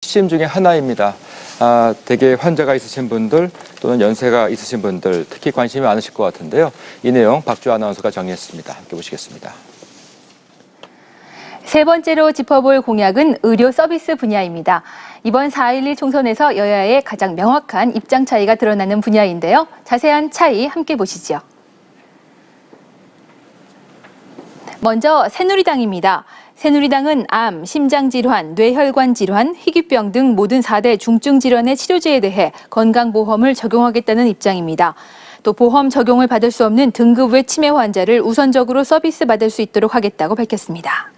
핵심 중에 하나입니다. 대개 환자가 있으신 분들 또는 연세가 있으신 분들 특히 관심이 많으실 것 같은데요. 이 내용 박주아 아나운서가 정리했습니다. 함께 보시겠습니다. 세 번째로 짚어볼 공약은 의료 서비스 분야입니다. 이번 4.11 총선에서 여야의 가장 명확한 입장 차이가 드러나는 분야인데요. 자세한 차이 함께 보시죠. 먼저 새누리당입니다. 새누리당은 암, 심장질환, 뇌혈관질환, 희귀병 등 모든 4대 중증질환의 치료제에 대해 건강보험을 적용하겠다는 입장입니다. 또 보험 적용을 받을 수 없는 등급 외 치매 환자를 우선적으로 서비스 받을 수 있도록 하겠다고 밝혔습니다.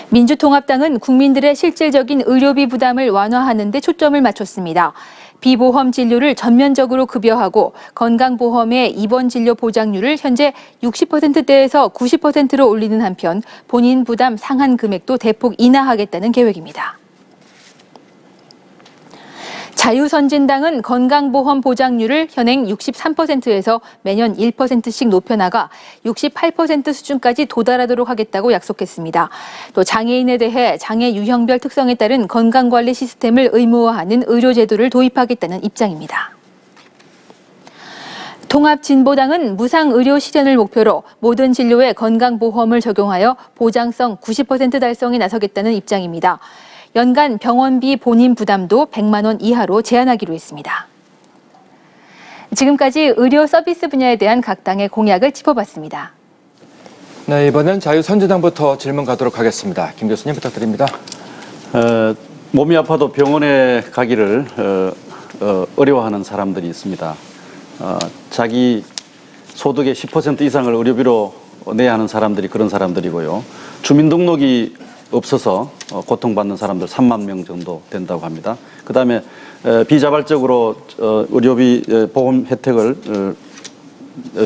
민주통합당은 국민들의 실질적인 의료비 부담을 완화하는 데 초점을 맞췄습니다. 비보험 진료를 전면적으로 급여하고 건강보험의 입원 진료 보장률을 현재 60%대에서 90%로 올리는 한편 본인 부담 상한 금액도 대폭 인하하겠다는 계획입니다. 자유선진당은 건강보험 보장률을 현행 63%에서 매년 1%씩 높여나가 68% 수준까지 도달하도록 하겠다고 약속했습니다. 또 장애인에 대해 장애 유형별 특성에 따른 건강관리 시스템을 의무화하는 의료제도를 도입하겠다는 입장입니다. 통합진보당은 무상의료 실현을 목표로 모든 진료에 건강보험을 적용하여 보장성 90% 달성에 나서겠다는 입장입니다. 연간 병원비 본인 부담도 100만 원 이하로 제한하기로 했습니다. 지금까지 의료 서비스 분야에 대한 각 당의 공약을 짚어봤습니다. 네, 이번엔 자유선진당부터 질문 가도록 하겠습니다. 김 교수님 부탁드립니다. 몸이 아파도 병원에 가기를 어려워하는 사람들이 있습니다. 자기 소득의 10% 이상을 의료비로 내야 하는 사람들이 그런 사람들이고요. 주민등록이 없어서 고통받는 사람들 3만 명 정도 된다고 합니다. 그다음에 비자발적으로 의료비 보험 혜택을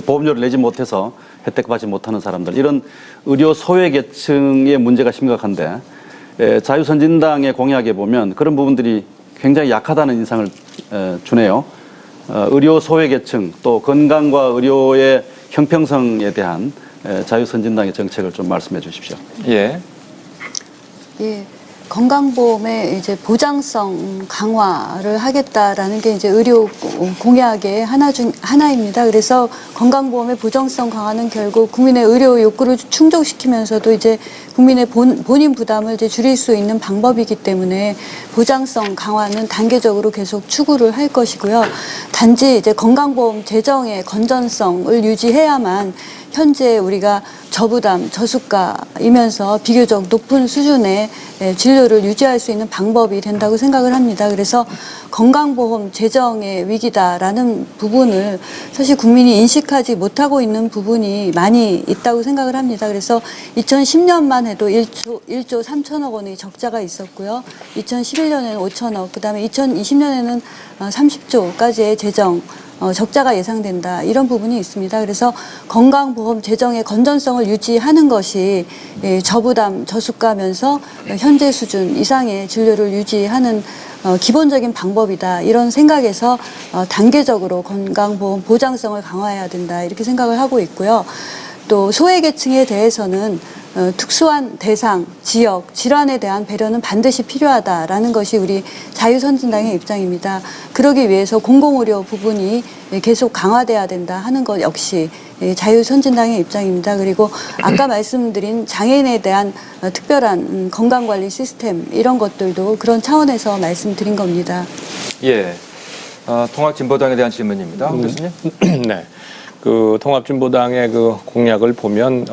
보험료를 내지 못해서 혜택받지 못하는 사람들, 이런 의료 소외계층의 문제가 심각한데 자유선진당의 공약에 보면 그런 부분들이 굉장히 약하다는 인상을 주네요. 의료 소외계층 또 건강과 의료의 형평성에 대한 자유선진당의 정책을 좀 말씀해 주십시오. 예. 예, 건강보험의 이제 보장성 강화를 하겠다라는 게 이제 의료 공약의 하나입니다. 그래서 건강보험의 보장성 강화는 결국 국민의 의료 욕구를 충족시키면서도 이제 국민의 본인 부담을 이제 줄일 수 있는 방법이기 때문에 보장성 강화는 단계적으로 계속 추구를 할 것이고요. 단지 이제 건강보험 재정의 건전성을 유지해야만 현재 우리가 저부담, 저수가이면서 비교적 높은 수준의 진료를 유지할 수 있는 방법이 된다고 생각을 합니다. 그래서 건강보험 재정의 위기다라는 부분을 사실 국민이 인식하지 못하고 있는 부분이 많이 있다고 생각을 합니다. 그래서 2010년만 해도 1조 3천억 원의 적자가 있었고요. 2011년에는 5천억, 그다음에 2020년에는 30조까지의 재정 적자가 예상된다, 이런 부분이 있습니다. 그래서 건강보험 재정의 건전성을 유지하는 것이 저부담, 저수가면서 현재 수준 이상의 진료를 유지하는 기본적인 방법이다, 이런 생각에서 단계적으로 건강보험 보장성을 강화해야 된다, 이렇게 생각을 하고 있고요. 또 소외계층에 대해서는 특수한 대상, 지역, 질환에 대한 배려는 반드시 필요하다라는 것이 우리 자유선진당의 입장입니다. 그러기 위해서 공공의료 부분이 계속 강화돼야 된다 하는 것 역시 자유선진당의 입장입니다. 그리고 아까 말씀드린 장애인에 대한 특별한 건강관리 시스템, 이런 것들도 그런 차원에서 말씀드린 겁니다. 예, 통합진보당에 대한 질문입니다. 교수님. 네. 그 통합진보당의 그 공약을 보면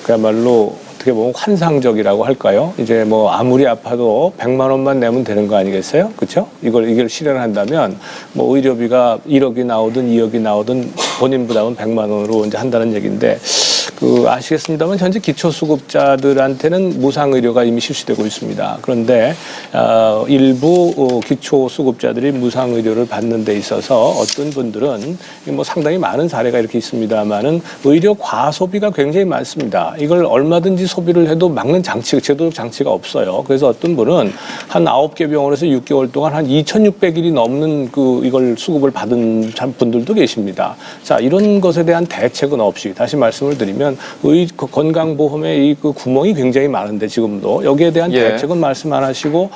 그야말로 어떻게 보면 환상적이라고 할까요? 이제 뭐 아무리 아파도 100만 원만 내면 되는 거 아니겠어요? 그렇죠? 이걸 실현한다면 뭐 의료비가 1억이 나오든 2억이 나오든 본인 부담은 100만 원으로 이제 한다는 얘기인데, 아시겠습니다만 현재 기초수급자들한테는 무상의료가 이미 실시되고 있습니다. 그런데 일부 기초수급자들이 무상의료를 받는 데 있어서 어떤 분들은 뭐 상당히 많은 사례가 이렇게 있습니다만은 의료 과소비가 굉장히 많습니다. 이걸 얼마든지 소비를 해도 막는 장치가, 제도적 장치가 없어요. 그래서 어떤 분은 한 9개 병원에서 6개월 동안 한 2,600일이 넘는 이걸 수급을 받은 분들도 계십니다. 자, 이런 것에 대한 대책은 없이, 다시 말씀을 드리면 건강보험의 이 구멍이 굉장히 많은데 지금도 여기에 대한 대책은 말씀 안 하시고